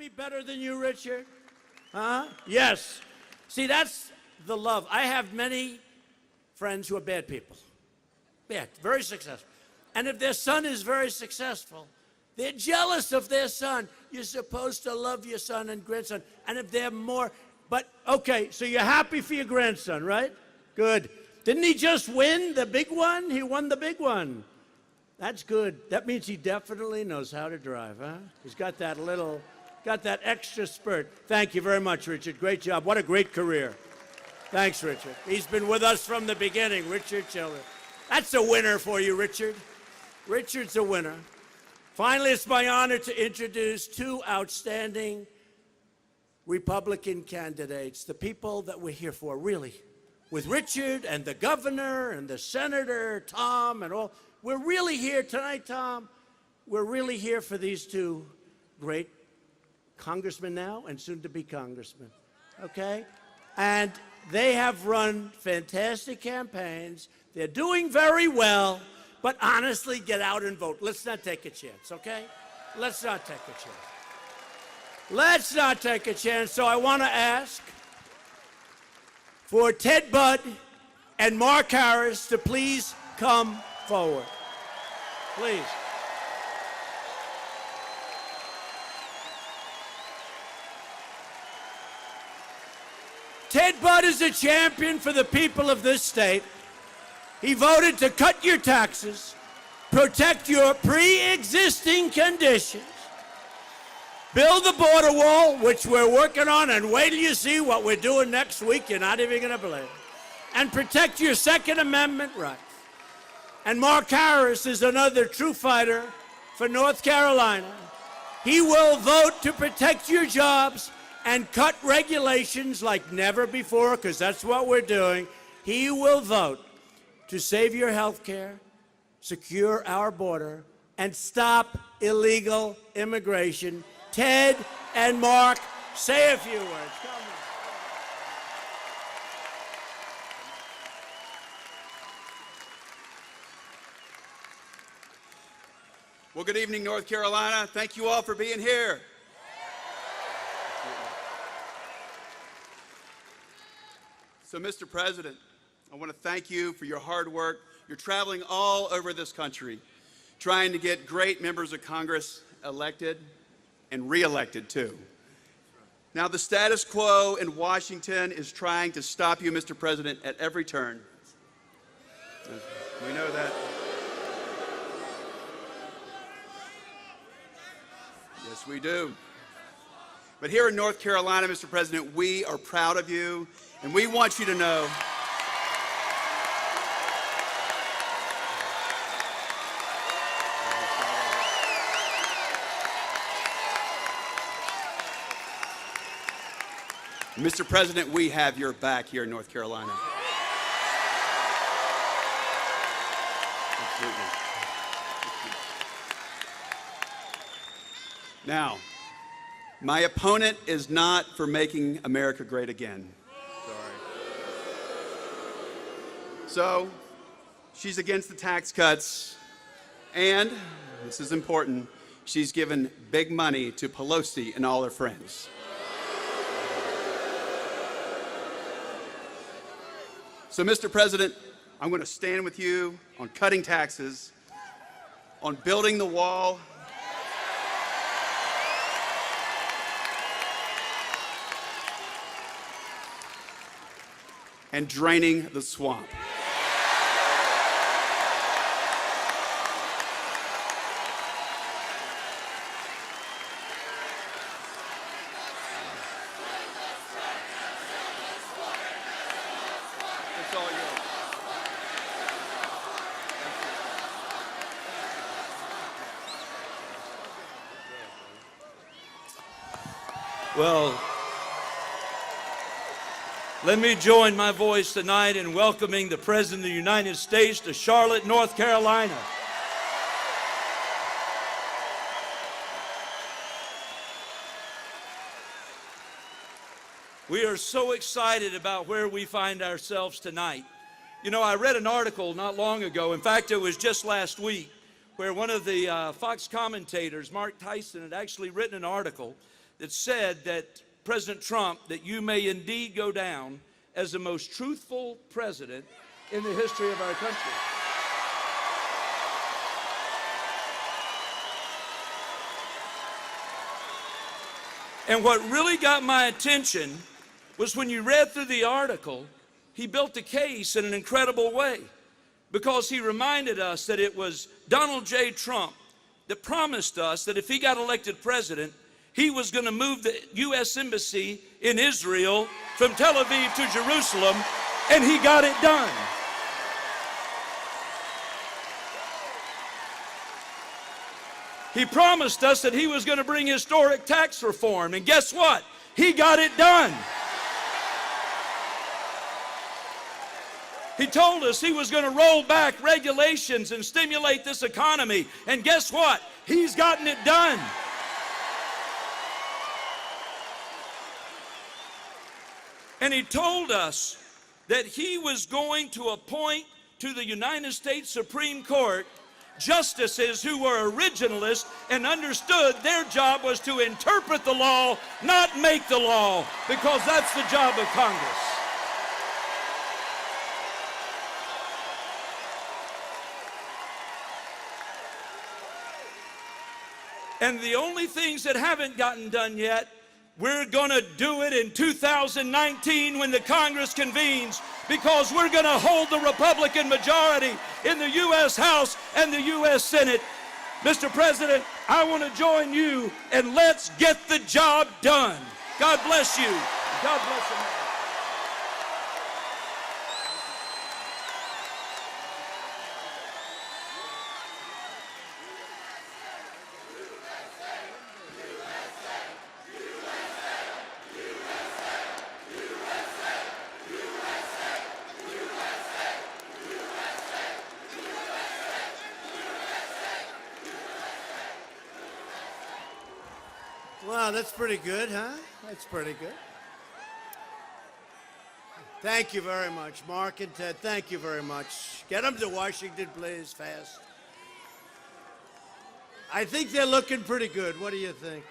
be better than you, Richard? Huh? Yes. See, that's the love. I have many friends who are bad people. Bad, very successful. And if their son is very successful, they're jealous of their son. You're supposed to love your son and grandson. And if they're more, but okay, so you're happy for your grandson, right? Good. Didn't he just win the big one? He won the big one. That's good. That means he definitely knows how to drive, huh? He's got that extra spurt. Thank you very much, Richard. Great job. What a great career. Thanks, Richard. He's been with us from the beginning, Richard Childress. That's a winner for you, Richard. Richard's a winner. Finally, it's my honor to introduce two outstanding Republican candidates, the people that we're here for, really. With Richard and the governor and the senator, Tom, and all. We're really here tonight, Tom. We're really here for these two great congressmen now and soon to be congressmen, okay? And they have run fantastic campaigns. They're doing very well, but honestly, get out and vote. Let's not take a chance, okay? Let's not take a chance. Let's not take a chance. So I want to ask for Ted Budd and Mark Harris to please come forward. Please. Ted Budd is a champion for the people of this state. He voted to cut your taxes, protect your pre-existing conditions, build the border wall, which we're working on, and wait till you see what we're doing next week. You're not even going to believe it. And protect your Second Amendment rights. And Mark Harris is another true fighter for North Carolina. He will vote to protect your jobs and cut regulations like never before, because that's what we're doing. He will vote to save your health care, secure our border, and stop illegal immigration. Ted and Mark, say a few words. Come on. Well, good evening, North Carolina. Thank you all for being here. So, Mr. President, I want to thank you for your hard work. You're traveling all over this country, trying to get great members of Congress elected and re-elected, too. Now, the status quo in Washington is trying to stop you, Mr. President, at every turn. We know that. Yes, we do. But here in North Carolina, Mr. President, we are proud of you, and we want you to know Mr. President, we have your back here in North Carolina. Absolutely. Now, my opponent is not for making America great again. Sorry. So, she's against the tax cuts, and, this is important, she's given big money to Pelosi and all her friends. So, Mr. President, I'm going to stand with you on cutting taxes, on building the wall, and draining the swamp. It's all yours. Well, let me join my voice tonight in welcoming the President of the United States to Charlotte, North Carolina. We are so excited about where we find ourselves tonight. You know, I read an article not long ago, in fact, it was just last week, where one of the Fox commentators, Mark Tyson, had actually written an article that said that President Trump, that you may indeed go down as the most truthful president in the history of our country. And what really got my attention was when you read through the article, he built the case in an incredible way, because he reminded us that it was Donald J. Trump that promised us that if he got elected president, he was going to move the U.S. Embassy in Israel from Tel Aviv to Jerusalem, and he got it done. He promised us that he was going to bring historic tax reform, and guess what? He got it done. He told us he was going to roll back regulations and stimulate this economy, and guess what? He's gotten it done. And he told us that he was going to appoint to the United States Supreme Court justices who were originalists and understood their job was to interpret the law, not make the law, because that's the job of Congress. And the only things that haven't gotten done yet, we're going to do it in 2019 when the Congress convenes, because we're going to hold the Republican majority in the U.S. House and the U.S. Senate. Mr. President, I want to join you, and let's get the job done. God bless you. God bless America. Wow, that's pretty good, huh? That's pretty good. Thank you very much, Mark and Ted. Thank you very much. Get them to Washington, please, fast. I think they're looking pretty good. What do you think?